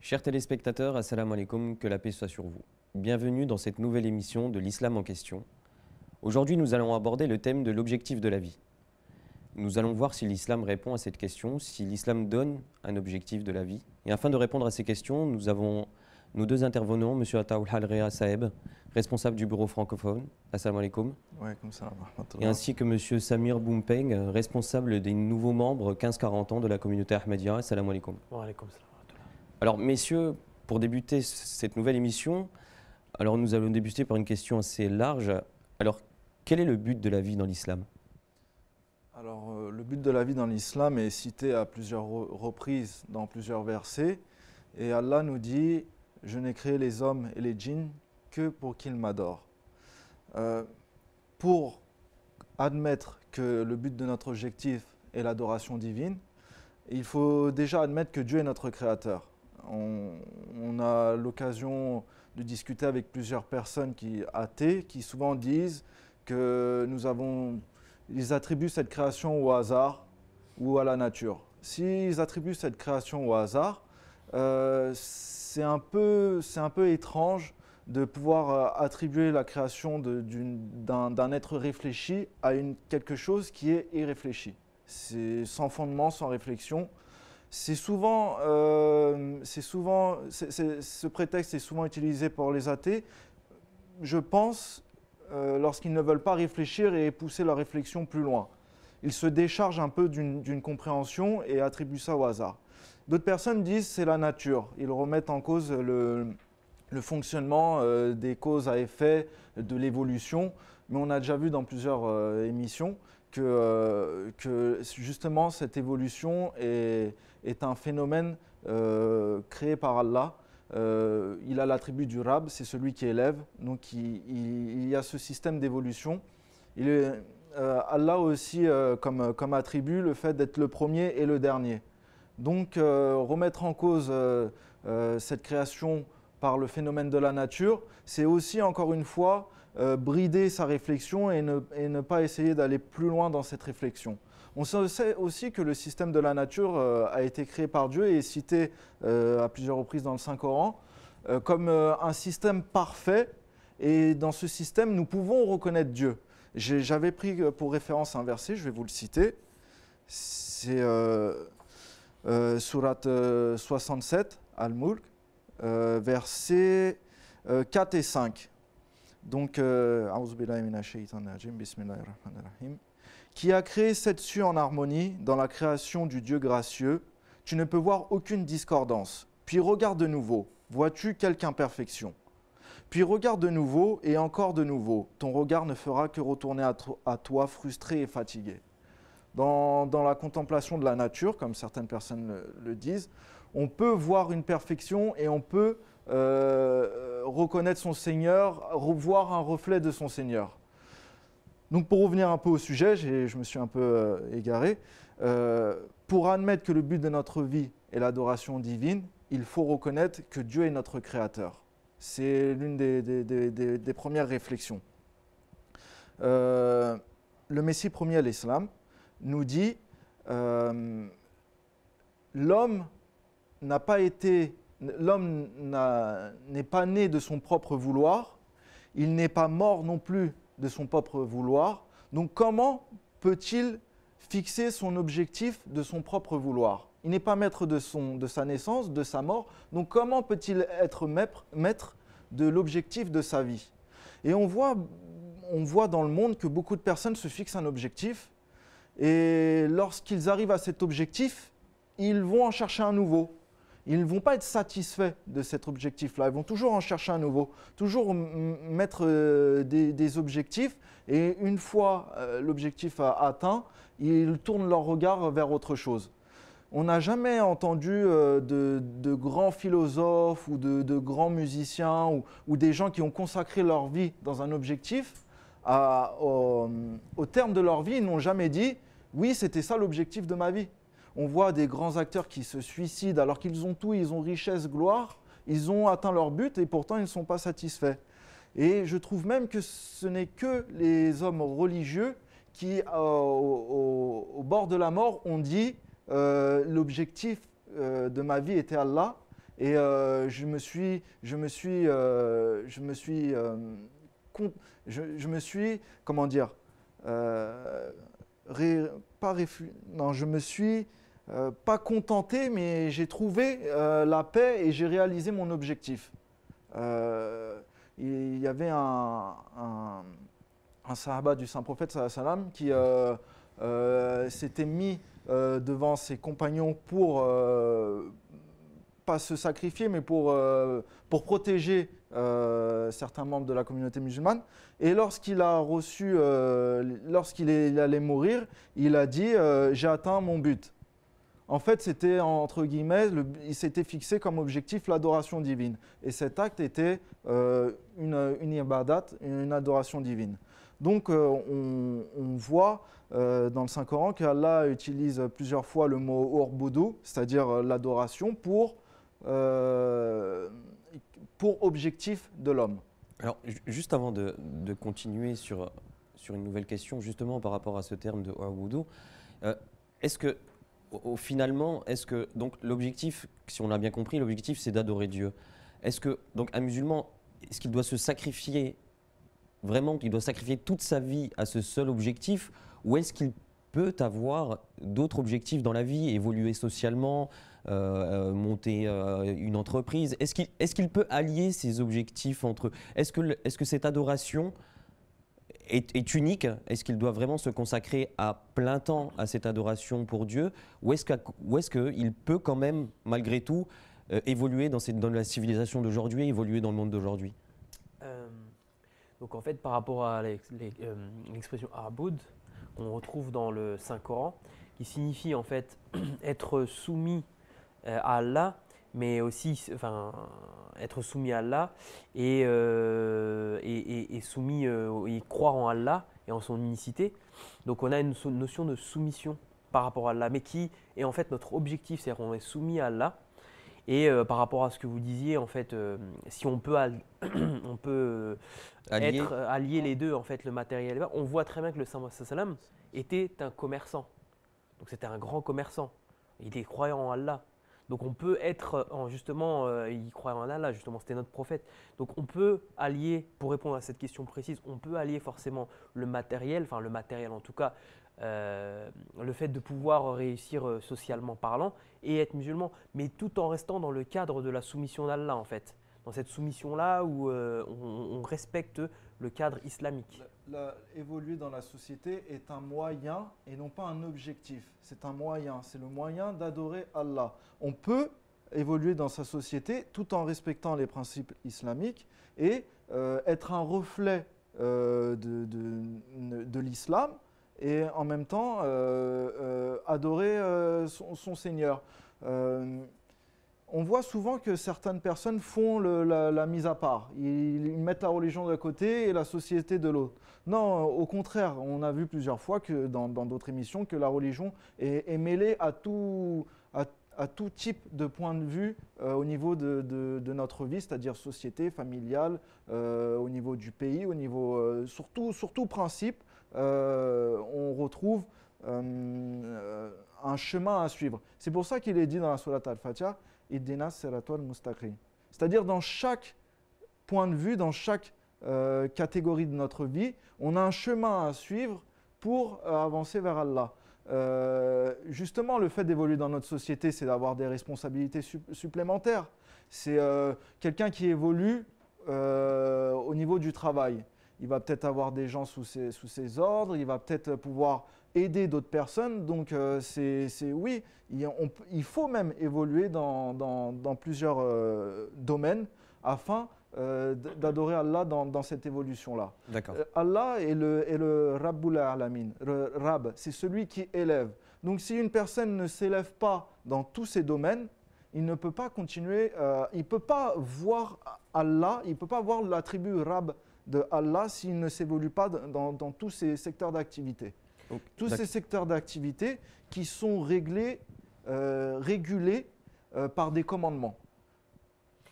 Chers téléspectateurs, assalamu alaikum, que la paix soit sur vous. Bienvenue dans cette nouvelle émission de l'Islam en question. Aujourd'hui, nous allons aborder le thème de l'objectif de la vie. Nous allons voir si l'islam répond à cette question, si l'islam donne un objectif de la vie. Et afin de répondre à ces questions, nous avons nos deux intervenants, M. Ataoul Halrea Saeb, responsable du bureau francophone, assalamu alaikum, et ainsi que M. Samir Boumpeng, responsable des nouveaux membres 15-40 ans de la communauté Ahmadiyya, assalamu alaikum. Alors messieurs, pour débuter cette nouvelle émission, alors nous allons débuter par une question assez large. Alors, quel est le but de la vie dans l'islam ? Alors, le but de la vie dans l'islam est cité à plusieurs reprises dans plusieurs versets. Et Allah nous dit « Je n'ai créé les hommes et les djinns que pour qu'ils m'adorent ». Pour admettre que le but de notre objectif est l'adoration divine, il faut déjà admettre que Dieu est notre créateur. On a l'occasion de discuter avec plusieurs personnes athées qui souvent disent que ils attribuent cette création au hasard ou à la nature. S'ils attribuent cette création au hasard, c'est un peu étrange de pouvoir attribuer la création d'un être réfléchi à quelque chose qui est irréfléchi. C'est sans fondement, sans réflexion. Ce prétexte est souvent utilisé par les athées, je pense, lorsqu'ils ne veulent pas réfléchir et pousser leur réflexion plus loin. Ils se déchargent un peu d'une compréhension et attribuent ça au hasard. D'autres personnes disent que c'est la nature. Ils remettent en cause le fonctionnement des causes à effet, de l'évolution. Mais on a déjà vu dans plusieurs émissions que justement cette évolution est un phénomène créé par Allah. Il a l'attribut du Rab, c'est celui qui élève, donc il y a ce système d'évolution. Allah aussi comme attribut le fait d'être le premier et le dernier. Donc remettre en cause cette création par le phénomène de la nature, c'est aussi encore une fois brider sa réflexion et ne pas essayer d'aller plus loin dans cette réflexion. On sait aussi que le système de la nature a été créé par Dieu et est cité à plusieurs reprises dans le Saint-Coran comme un système parfait. Et dans ce système, nous pouvons reconnaître Dieu. J'avais pris pour référence un verset, je vais vous le citer. C'est Sourate 67, Al-Mulk, versets 4 et 5. Donc, qui a créé sept cieux en harmonie dans la création du Dieu gracieux, tu ne peux voir aucune discordance. Puis regarde de nouveau, vois-tu quelque imperfection? Puis regarde de nouveau et encore de nouveau, ton regard ne fera que retourner à toi frustré et fatigué. Dans la contemplation de la nature, comme certaines personnes le disent, on peut voir une perfection et on peut reconnaître son Seigneur, voir un reflet de son Seigneur. Donc pour revenir un peu au sujet, je me suis un peu égaré, pour admettre que le but de notre vie est l'adoration divine, il faut reconnaître que Dieu est notre créateur. C'est l'une des premières réflexions. Le Messie premier à l'Islam nous dit l'homme n'est pas né de son propre vouloir, il n'est pas mort non plus de son propre vouloir. Donc comment peut-il fixer son objectif de son propre vouloir? Il n'est pas maître de sa naissance, de sa mort. Donc comment peut-il être maître de l'objectif de sa vie? Et on voit dans le monde que beaucoup de personnes se fixent un objectif et lorsqu'ils arrivent à cet objectif, ils vont en chercher un nouveau. Ils ne vont pas être satisfaits de cet objectif-là. Ils vont toujours en chercher un nouveau, toujours mettre des objectifs. Et une fois l'objectif atteint, ils tournent leur regard vers autre chose. On n'a jamais entendu de grands philosophes ou de grands musiciens ou des gens qui ont consacré leur vie dans un objectif. Au terme de leur vie, ils n'ont jamais dit « oui, c'était ça l'objectif de ma vie ». On voit des grands acteurs qui se suicident alors qu'ils ont tout, ils ont richesse, gloire, ils ont atteint leur but et pourtant ils ne sont pas satisfaits. Et je trouve même que ce n'est que les hommes religieux qui, au bord de la mort, ont dit l'objectif de ma vie était Allah Et comment dire, non, je me suis pas contenté, mais j'ai trouvé la paix et j'ai réalisé mon objectif. Il y avait un sahaba du saint prophète sallam qui s'était mis devant ses compagnons pour pas se sacrifier, mais pour protéger certains membres de la communauté musulmane. Et lorsqu'il a reçu, lorsqu'il allait mourir, il a dit j'ai atteint mon but. En fait, c'était entre guillemets, il s'était fixé comme objectif l'adoration divine. Et cet acte était une ibadat, une adoration divine. Donc, on voit dans le Saint-Coran qu'Allah utilise plusieurs fois le mot urbudu, c'est-à-dire l'adoration, pour objectif de l'homme. Alors, juste avant de continuer sur une nouvelle question, justement par rapport à ce terme de urbudu, est-ce que finalement, est-ce que donc l'objectif, si on l'a bien compris, l'objectif c'est d'adorer Dieu. Est-ce que donc un musulman, est-ce qu'il doit se sacrifier vraiment, qu'il doit sacrifier toute sa vie à ce seul objectif, ou est-ce qu'il peut avoir d'autres objectifs dans la vie, évoluer socialement, monter une entreprise? Est-ce qu'il peut allier ces objectifs entre eux? Est-ce que cette adoration est unique? Est-ce qu'il doit vraiment se consacrer à plein temps à cette adoration pour Dieu, ou est-ce qu'il peut quand même, malgré tout, évoluer dans la civilisation d'aujourd'hui, évoluer dans le monde d'aujourd'hui? Donc en fait, par rapport à l'expression Aboud, qu'on retrouve dans le Saint-Coran, qui signifie en fait être soumis à Allah, mais aussi être soumis à Allah et soumis et croire en Allah et en son unicité. Donc on a une notion de soumission par rapport à Allah, mais qui est en fait notre objectif, c'est-à-dire qu'on est soumis à Allah. Et par rapport à ce que vous disiez, en fait, si on peut, allier les deux, en fait, le matériel, on voit très bien que le Saint était un commerçant. Donc c'était un grand commerçant. Il était croyant en Allah. Donc on peut être, il croyait en Allah, justement, c'était notre prophète. Donc on peut allier, pour répondre à cette question précise, on peut allier forcément le matériel en tout cas, le fait de pouvoir réussir socialement parlant et être musulman, mais tout en restant dans le cadre de la soumission d'Allah en fait. Dans cette soumission-là où on respecte le cadre islamique. Évoluer dans la société est un moyen et non pas un objectif. C'est un moyen, c'est le moyen d'adorer Allah. On peut évoluer dans sa société tout en respectant les principes islamiques et être un reflet de l'islam et en même temps adorer son Seigneur. On voit souvent que certaines personnes font la mise à part. Ils mettent la religion d'un côté et la société de l'autre. Non, au contraire, on a vu plusieurs fois que dans d'autres émissions que la religion est mêlée à tout type de point de vue au niveau de notre vie, c'est-à-dire société, familiale, au niveau du pays, au niveau surtout principe, on retrouve un chemin à suivre. C'est pour ça qu'il est dit dans la Sourate Al-Fatiha, Ihdina siratal mustaqim. C'est-à-dire dans chaque point de vue, dans chaque catégorie de notre vie, on a un chemin à suivre pour avancer vers Allah. Justement, le fait d'évoluer dans notre société, c'est d'avoir des responsabilités supplémentaires. C'est quelqu'un qui évolue au niveau du travail. Il va peut-être avoir des gens sous ses ordres, il va peut-être pouvoir aider d'autres personnes. Donc, oui, il faut même évoluer dans plusieurs domaines afin d'adorer Allah dans cette évolution-là. D'accord. Allah est le Rabbul Alamin. Le Rab, c'est celui qui élève. Donc, si une personne ne s'élève pas dans tous ces domaines, il ne peut pas continuer, il ne peut pas voir Allah, il ne peut pas voir l'attribut Rab de Allah s'il ne s'évolue pas dans tous ces secteurs d'activité. Tous ces secteurs d'activité qui sont régulés par des commandements.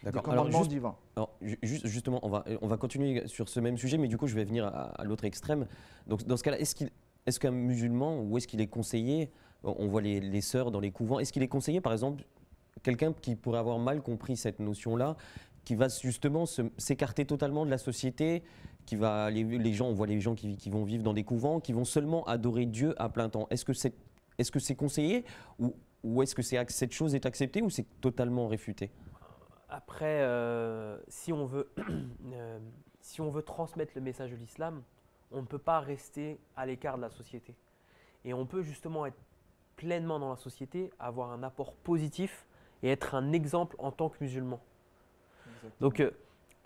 D'accord. Des commandements divins. Alors, justement, on va continuer sur ce même sujet, mais du coup, je vais venir à l'autre extrême. Donc, dans ce cas-là, est-ce qu'un musulman, ou est-ce qu'il est conseillé, on voit les sœurs dans les couvents, est-ce qu'il est conseillé, par exemple, quelqu'un qui pourrait avoir mal compris cette notion-là, qui va justement s'écarter totalement de la société, les gens, on voit les gens qui vont vivre dans des couvents, qui vont seulement adorer Dieu à plein temps. Est-ce que c'est conseillé ou est-ce que cette chose est acceptée ou c'est totalement réfuté? Après, si on veut, si on veut transmettre le message de l'islam, on ne peut pas rester à l'écart de la société. Et on peut justement être pleinement dans la société, avoir un apport positif et être un exemple en tant que musulman. Exactement. Donc,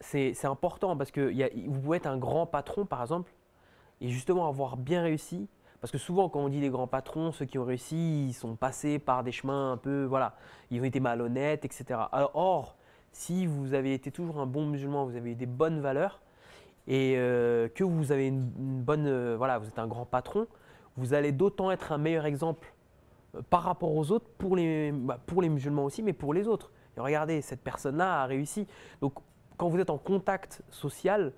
c'est important parce que vous pouvez être un grand patron, par exemple, et justement avoir bien réussi. Parce que souvent, quand on dit les grands patrons, ceux qui ont réussi, ils sont passés par des chemins un peu, voilà, ils ont été malhonnêtes, etc. Alors, or, si vous avez été toujours un bon musulman, vous avez eu des bonnes valeurs et que vous avez une bonne, voilà, vous êtes un grand patron, vous allez d'autant être un meilleur exemple par rapport aux autres, pour les musulmans aussi, mais pour les autres. Et regardez, cette personne-là a réussi. Donc, quand vous êtes en contact social,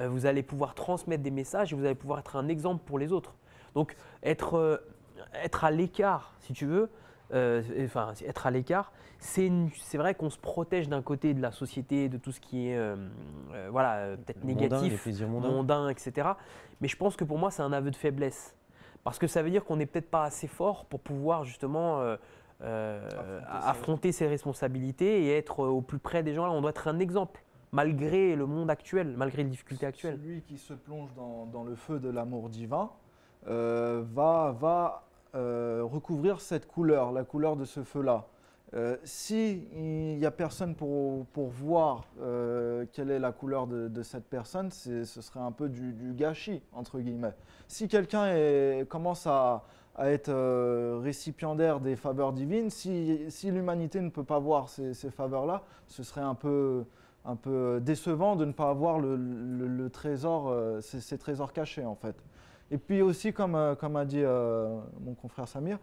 vous allez pouvoir transmettre des messages et vous allez pouvoir être un exemple pour les autres. Donc, être à l'écart, si tu veux, être à l'écart, c'est vrai qu'on se protège d'un côté de la société, de tout ce qui est peut-être négatif, mondain, etc. Mais je pense que pour moi, c'est un aveu de faiblesse. Parce que ça veut dire qu'on n'est peut-être pas assez fort pour pouvoir justement affronter ses responsabilités et être au plus près des gens. Là, on doit être un exemple, malgré le monde actuel, malgré les difficultés actuelles. Celui qui se plonge dans le feu de l'amour divin va recouvrir cette couleur, la couleur de ce feu-là. S'il n'y a personne pour voir quelle est la couleur de cette personne, ce serait un peu du gâchis, entre guillemets. Si quelqu'un commence à être récipiendaire des faveurs divines, si l'humanité ne peut pas voir ces faveurs-là, ce serait un peu décevant de ne pas avoir le trésor, ces trésors cachés en fait. Et puis aussi, comme a dit mon confrère Samir,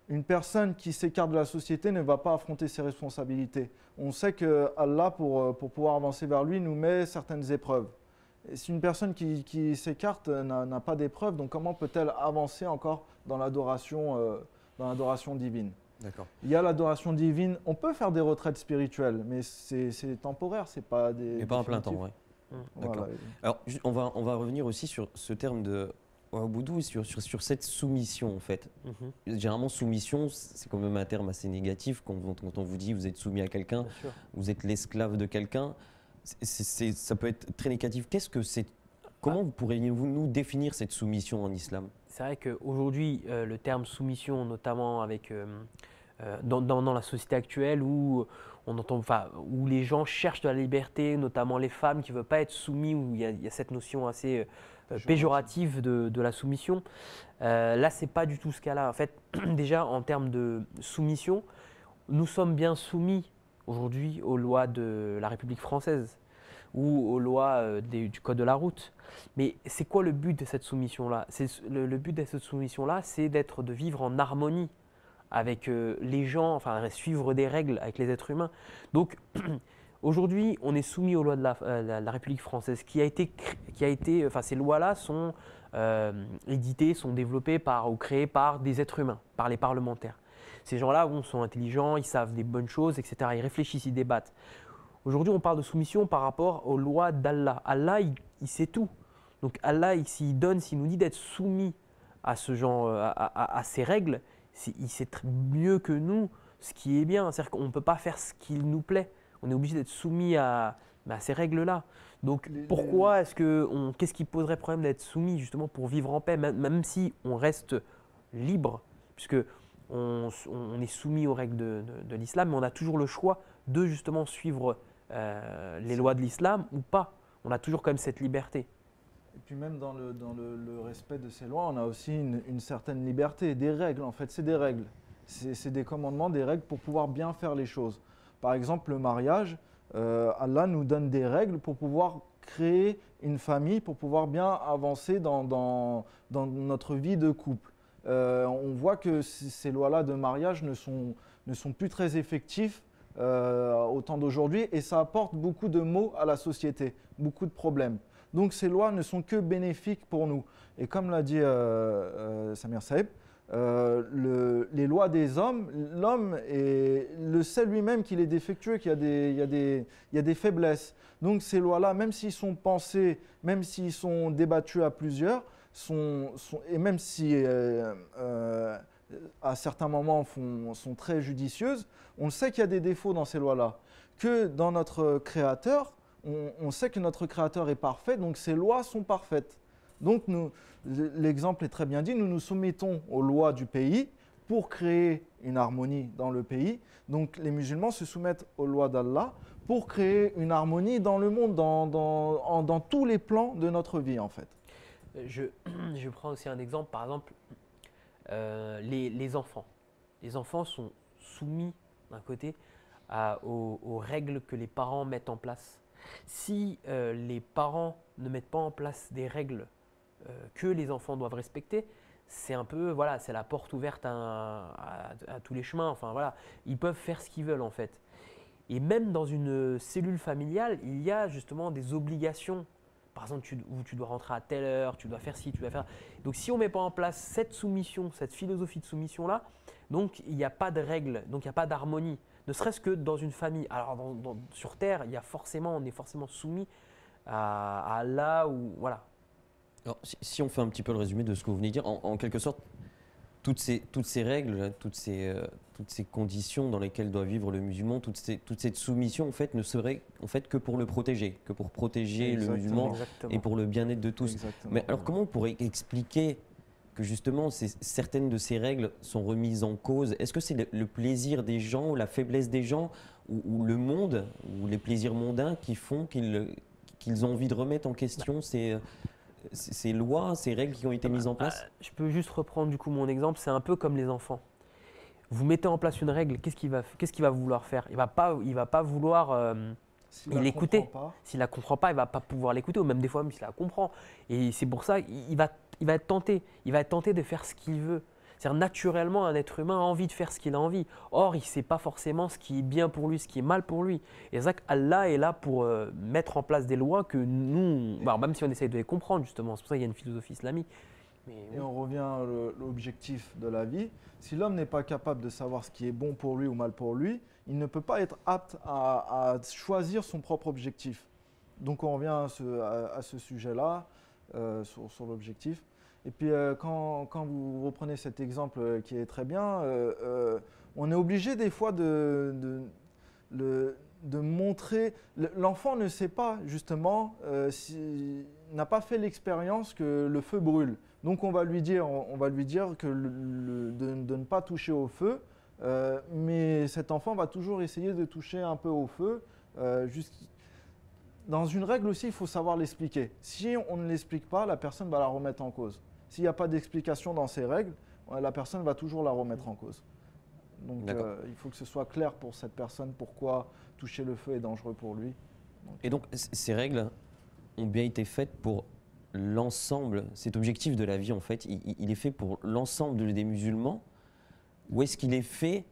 une personne qui s'écarte de la société ne va pas affronter ses responsabilités. On sait que Allah, pour pouvoir avancer vers lui, nous met certaines épreuves. Et si une personne qui s'écarte n'a pas d'épreuves, donc comment peut-elle avancer encore dans l'adoration divine? D'accord. Il y a l'adoration divine. On peut faire des retraites spirituelles, mais c'est temporaire, c'est pas des. Mais pas à plein temps, ouais. D'accord. Voilà. Alors, on va revenir aussi sur ce terme de Waboudou, sur cette soumission en fait. Généralement, soumission, c'est quand même un terme assez négatif. Quand on vous dit vous êtes soumis à quelqu'un, vous êtes l'esclave de quelqu'un, ça peut être très négatif. Qu'est-ce que c'est? Comment pourriez-vous nous définir cette soumission en islam? C'est vrai qu'aujourd'hui, le terme soumission, notamment avec, dans la société actuelle où on entend, où les gens cherchent de la liberté, notamment les femmes qui ne veulent pas être soumises, où il y a cette notion assez péjorative de la soumission. Là, ce n'est pas du tout ce cas-là. En fait, déjà, en termes de soumission, nous sommes bien soumis aujourd'hui aux lois de la République française ou aux lois du Code de la route. Mais c'est quoi le but de cette soumission-là? Le but de cette soumission-là, c'est de vivre en harmonie avec les gens, enfin suivre des règles avec les êtres humains. Donc aujourd'hui, on est soumis aux lois de la République française enfin ces lois-là sont éditées, sont développées ou créées par des êtres humains, par les parlementaires. Ces gens-là sont intelligents, ils savent des bonnes choses, etc. Ils réfléchissent, ils débattent. Aujourd'hui, on parle de soumission par rapport aux lois d'Allah. Allah, il sait tout. Donc Allah, s'il nous dit d'être soumis à ce genre, à ces règles, il sait mieux que nous ce qui est bien. C'est-à-dire qu'on ne peut pas faire ce qu'il nous plaît. On est obligé d'être soumis à ces règles-là. Donc pourquoi qu'est-ce qui poserait problème d'être soumis justement pour vivre en paix, même si on reste libre, puisque on est soumis aux règles de l'islam, mais on a toujours le choix de justement suivre les lois de l'islam ou pas. On a toujours quand même cette liberté. Et puis même dans le respect de ces lois, on a aussi une certaine liberté, des règles en fait, c'est des règles. C'est des commandements, des règles pour pouvoir bien faire les choses. Par exemple, le mariage, Allah nous donne des règles pour pouvoir créer une famille, pour pouvoir bien avancer dans notre vie de couple. On voit que ces lois-là de mariage ne sont plus très effectives au temps d'aujourd'hui et ça apporte beaucoup de maux à la société, beaucoup de problèmes. Donc ces lois ne sont que bénéfiques pour nous. Et comme l'a dit Samir Saïb, les lois des hommes, l'homme le sait lui-même qu'il est défectueux, qu'il y a des faiblesses. Donc ces lois-là, même s'ils sont pensés, même s'ils sont débattus à plusieurs, et même si à certains moments sont très judicieuses, on sait qu'il y a des défauts dans ces lois-là. Que dans notre Créateur, on sait que notre Créateur est parfait, donc ces lois sont parfaites. Donc l'exemple est très bien dit, nous nous soumettons aux lois du pays pour créer une harmonie dans le pays. Donc les musulmans se soumettent aux lois d'Allah pour créer une harmonie dans le monde, dans tous les plans de notre vie en fait. Je prends aussi un exemple, par exemple, les enfants. Les enfants sont soumis d'un côté aux règles que les parents mettent en place. Si les parents ne mettent pas en place des règles que les enfants doivent respecter, c'est un peu, voilà, c'est la porte ouverte à tous les chemins. Enfin voilà, ils peuvent faire ce qu'ils veulent en fait. Et même dans une cellule familiale, il y a justement des obligations. Par exemple, où tu dois rentrer à telle heure, tu dois faire ci, tu dois faire. Donc si on ne met pas en place cette soumission, cette philosophie de soumission là, donc il n'y a pas de règles, donc il n'y a pas d'harmonie. Ne serait-ce que dans une famille. Alors sur Terre, on est forcément soumis à Allah ou voilà. Alors, si on fait un petit peu le résumé de ce que vous venez de dire, en quelque sorte, toutes ces règles, toutes ces conditions dans lesquelles doit vivre le musulman, toute cette soumission en fait, ne serait en fait que pour le protéger, que pour protéger le musulman et pour le bien-être de tous. Exactement. Mais alors comment on pourrait expliquer que justement certaines de ces règles sont remises en cause? Est-ce que c'est le plaisir des gens, ou la faiblesse des gens, ou le monde, ou les plaisirs mondains qui font qu'ils ont envie de remettre en question ces lois, ces règles qui ont été mises en place? Je peux juste reprendre du coup mon exemple, c'est un peu comme les enfants. Vous mettez en place une règle, qu'est-ce qu'il va vouloir faire? Il va pas vouloir l'écouter. S'il la comprend pas, il va pas pouvoir l'écouter, ou même des fois même s'il la comprend. Et c'est pour ça il va être tenté. Il va être tenté de faire ce qu'il veut. C'est-à-dire naturellement, un être humain a envie de faire ce qu'il a envie. Or, il ne sait pas forcément ce qui est bien pour lui, ce qui est mal pour lui. Et c'est ça qu'Allah est là pour mettre en place des lois que nous, même si on essaye de les comprendre justement, c'est pour ça qu'il y a une philosophie islamique. Et on revient à l'objectif de la vie. Si l'homme n'est pas capable de savoir ce qui est bon pour lui ou mal pour lui, il ne peut pas être apte à choisir son propre objectif. Donc on revient à ce sujet-là, sur l'objectif. Et puis quand vous reprenez cet exemple qui est très bien, on est obligé des fois de montrer. L'enfant ne sait pas justement, n'a pas fait l'expérience que le feu brûle. Donc on va lui dire que de ne pas toucher au feu, mais cet enfant va toujours essayer de toucher un peu au feu. Dans une règle aussi, il faut savoir l'expliquer. Si on ne l'explique pas, la personne va la remettre en cause. S'il n'y a pas d'explication dans ces règles, la personne va toujours la remettre en cause. Donc il faut que ce soit clair pour cette personne pourquoi toucher le feu est dangereux pour lui. Et donc ces règles ont bien été faites pour l'ensemble, cet objectif de la vie en fait, il est fait pour l'ensemble des musulmans, ou est-ce qu'il est fait,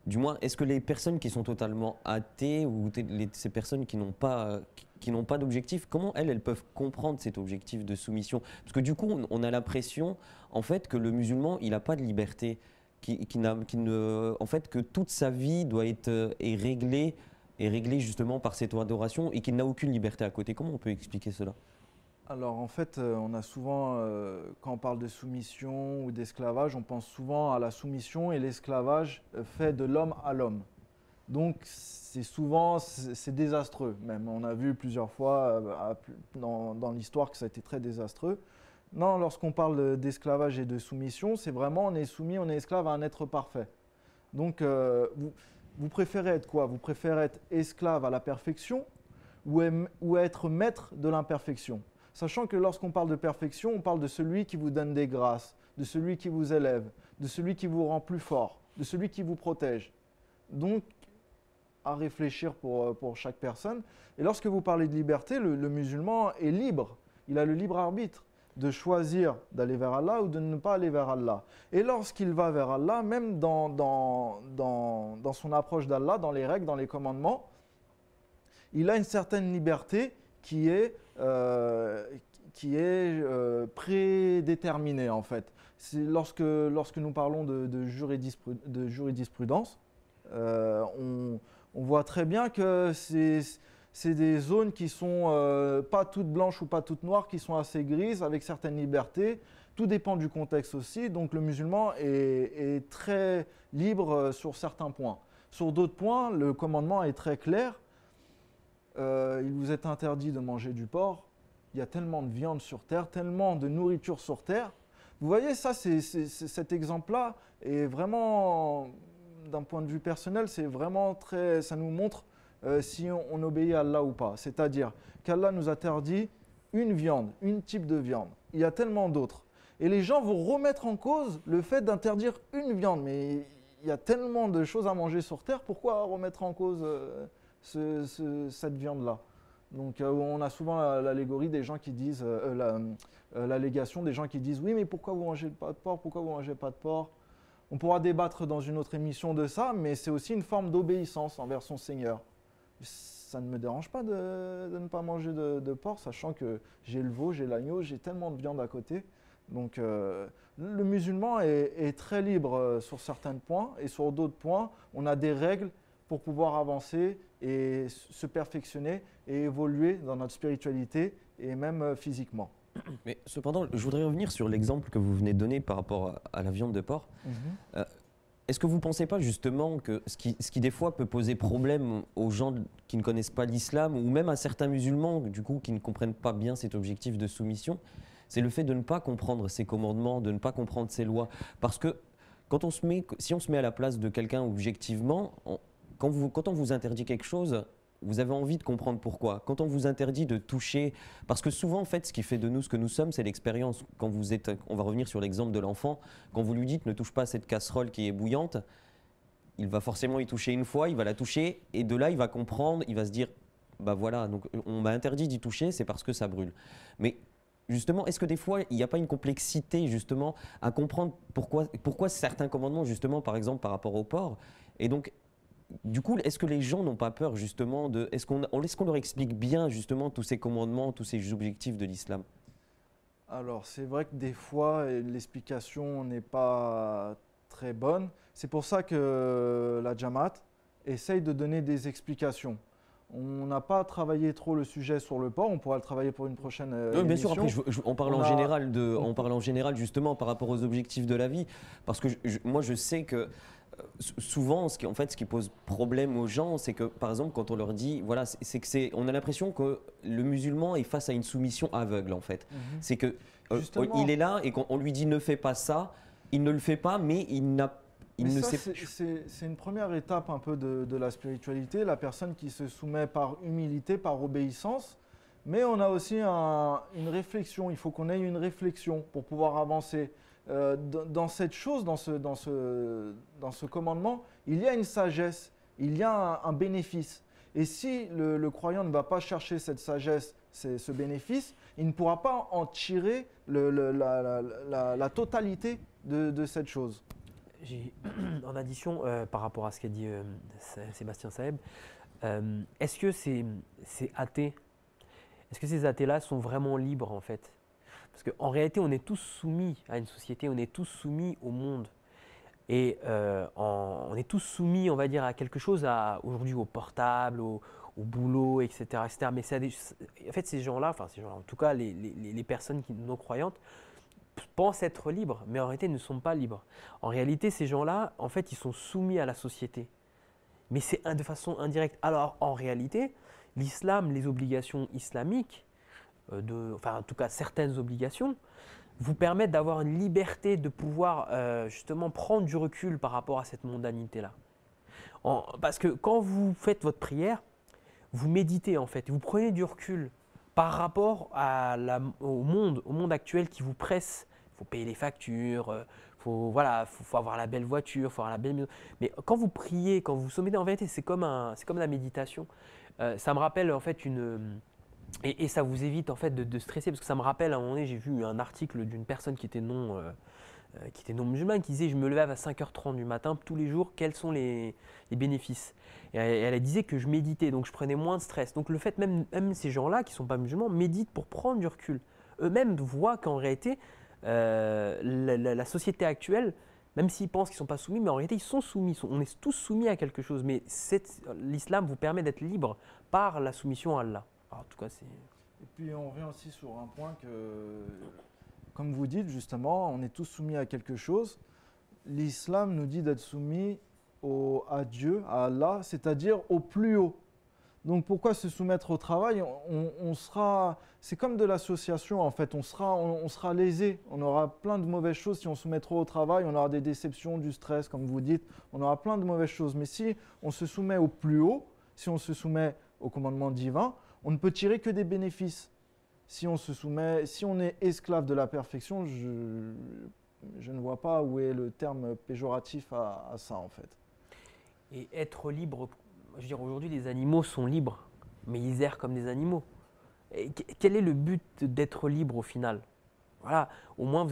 du moins, est-ce que les personnes qui sont totalement athées ou ces personnes qui n'ont pas d'objectif, comment elles peuvent comprendre cet objectif de soumission? Parce que du coup, on a l'impression en fait que le musulman, il n'a pas de liberté, en fait, que toute sa vie est réglée justement par cette adoration et qu'il n'a aucune liberté à côté. Comment on peut expliquer cela? Alors en fait, on a souvent, quand on parle de soumission ou d'esclavage, on pense souvent à la soumission et l'esclavage fait de l'homme à l'homme. Donc c'est désastreux même. On a vu plusieurs fois dans l'histoire que ça a été très désastreux. Non, lorsqu'on parle d'esclavage et de soumission, c'est vraiment on est soumis, on est esclave à un être parfait. Donc vous préférez être quoi? Vous préférez être esclave à la perfection ou être maître de l'imperfection? Sachant que lorsqu'on parle de perfection, on parle de celui qui vous donne des grâces, de celui qui vous élève, de celui qui vous rend plus fort, de celui qui vous protège. Donc, à réfléchir pour chaque personne. Et lorsque vous parlez de liberté, le musulman est libre. Il a le libre arbitre de choisir d'aller vers Allah ou de ne pas aller vers Allah. Et lorsqu'il va vers Allah, même dans son approche d'Allah, dans les règles, dans les commandements, il a une certaine liberté qui est prédéterminée en fait. Lorsque nous parlons de jurisprudence, on voit très bien que c'est des zones qui sont pas toutes blanches ou pas toutes noires, qui sont assez grises, avec certaines libertés. Tout dépend du contexte aussi. Donc le musulman est très libre sur certains points. Sur d'autres points, le commandement est très clair. Il vous est interdit de manger du porc. Il y a tellement de viande sur terre, tellement de nourriture sur terre. Vous voyez, cet exemple-là est vraiment, d'un point de vue personnel, c'est vraiment très, ça nous montre si on obéit à Allah ou pas. C'est-à-dire qu'Allah nous interdit une viande, un type de viande. Il y a tellement d'autres. Et les gens vont remettre en cause le fait d'interdire une viande. Mais il y a tellement de choses à manger sur terre, pourquoi remettre en cause cette viande-là? Donc on a souvent l'allégorie des gens qui disent, l'allégation des gens qui disent oui mais pourquoi vous mangez pas de porc, pourquoi vous mangez pas de porc? On pourra débattre dans une autre émission de ça, mais c'est aussi une forme d'obéissance envers son Seigneur. Ça ne me dérange pas de ne pas manger de porc, sachant que j'ai le veau, j'ai l'agneau, j'ai tellement de viande à côté. Donc le musulman est très libre sur certains points et sur d'autres points, on a des règles pour pouvoir avancer et se perfectionner et évoluer dans notre spiritualité et même physiquement. Mais cependant, je voudrais revenir sur l'exemple que vous venez de donner par rapport à la viande de porc. Est-ce que vous ne pensez pas justement que ce qui des fois peut poser problème aux gens qui ne connaissent pas l'islam ou même à certains musulmans du coup, qui ne comprennent pas bien cet objectif de soumission, c'est le fait de ne pas comprendre ces commandements, de ne pas comprendre ces lois? Parce que si on se met à la place de quelqu'un objectivement, quand on vous interdit quelque chose, vous avez envie de comprendre pourquoi. Quand on vous interdit de toucher, parce que souvent en fait ce qui fait de nous ce que nous sommes, c'est l'expérience. Quand vous êtes, on va revenir sur l'exemple de l'enfant, quand vous lui dites ne touche pas cette casserole qui est bouillante, il va forcément y toucher une fois, il va la toucher et de là il va comprendre, il va se dire bah voilà, donc on m'a interdit d'y toucher, c'est parce que ça brûle. Mais justement, est-ce que des fois, il n'y a pas une complexité justement à comprendre pourquoi certains commandements, justement, par exemple, par rapport au porc? Et donc, du coup, est-ce que les gens n'ont pas peur justement de... Est-ce qu'on leur explique bien justement tous ces commandements, tous ces objectifs de l'islam? Alors, c'est vrai que des fois, l'explication n'est pas très bonne. C'est pour ça que la Jamaat essaye de donner des explications. On n'a pas travaillé trop le sujet sur le porc, on pourra le travailler pour une prochaine émission. Bien sûr, après, on parle en général justement par rapport aux objectifs de la vie, parce que moi je sais que souvent, ce qui pose problème aux gens, c'est que, par exemple, quand on leur dit, voilà, on a l'impression que le musulman est face à une soumission aveugle, en fait. C'est que il est là et qu'on lui dit ne fais pas ça, il ne le fait pas, mais il ne sait pas. C'est une première étape un peu de la spiritualité, la personne qui se soumet par humilité, par obéissance. Mais on a aussi une réflexion, il faut qu'on ait une réflexion pour pouvoir avancer. Dans cette chose, dans ce commandement, il y a une sagesse, il y a un bénéfice. Et si le croyant ne va pas chercher cette sagesse, ce bénéfice, il ne pourra pas en tirer la totalité de cette chose. En addition, par rapport à ce qu'a dit Sébastien Saeb, est-ce que ces athées, est-ce que ces athées-là sont vraiment libres en fait? Parce qu'en réalité, on est tous soumis à une société, on est tous soumis au monde. Et on est tous soumis, on va dire, à quelque chose, aujourd'hui au portable, au boulot, etc. etc. Mais en fait, ces gens-là, en tout cas, les personnes non croyantes, pensent être libres, mais en réalité ne sont pas libres. En réalité, ces gens-là, en fait, ils sont soumis à la société. Mais c'est de façon indirecte. Alors, en réalité, l'islam, les obligations islamiques, en tout cas certaines obligations, vous permettent d'avoir une liberté de pouvoir justement prendre du recul par rapport à cette mondanité-là. Parce que quand vous faites votre prière, vous méditez en fait, vous prenez du recul par rapport au monde actuel qui vous presse. Il faut payer les factures, faut avoir la belle voiture, il faut avoir la belle maison. Mais quand vous priez, quand vous sommeillez, en vérité, c'est comme la méditation. Ça me rappelle en fait et ça vous évite en fait de stresser, parce que ça me rappelle, à un moment donné, j'ai vu un article d'une personne qui était non musulmane, qui disait « je me lève à 5h30 du matin tous les jours, quels sont les bénéfices ?» Et elle disait que je méditais, donc je prenais moins de stress. Donc le fait, même ces gens-là qui ne sont pas musulmans, méditent pour prendre du recul. Eux-mêmes voient qu'en réalité, la société actuelle, même s'ils pensent qu'ils ne sont pas soumis, mais en réalité ils sont soumis, on est tous soumis à quelque chose. Mais l'islam vous permet d'être libre par la soumission à Allah. Alors, en tout cas, c'est... Et puis on revient aussi sur un point que, comme vous dites justement, on est tous soumis à quelque chose. L'islam nous dit d'être soumis à Dieu, à Allah, c'est-à-dire au plus haut. Donc pourquoi se soumettre au travail? On sera, c'est comme de l'association en fait, on sera lésé, on aura plein de mauvaises choses si on se met trop au travail, on aura des déceptions, du stress comme vous dites, on aura plein de mauvaises choses. Mais si on se soumet au plus haut, si on se soumet au commandement divin, on ne peut tirer que des bénéfices. Si on est esclave de la perfection, je ne vois pas où est le terme péjoratif à ça en fait. Et être libre, je veux dire, aujourd'hui les animaux sont libres, mais ils errent comme des animaux. Et quel est le but d'être libre au final? Voilà, au moins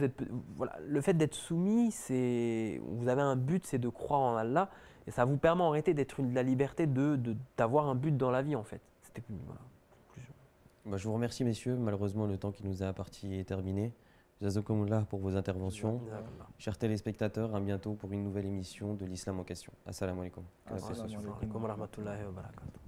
voilà, le fait d'être soumis, vous avez un but, c'est de croire en Allah, et ça vous permet en réalité la liberté d'avoir un but dans la vie en fait. Voilà. Bah, je vous remercie messieurs, malheureusement le temps qui nous est imparti est terminé. Jazakumullah pour vos interventions. Chers téléspectateurs, à bientôt pour une nouvelle émission de l'Islam en question. Assalamu alaikum. Assalamu alaikum. Wa rahmatullahi wa barakatuh.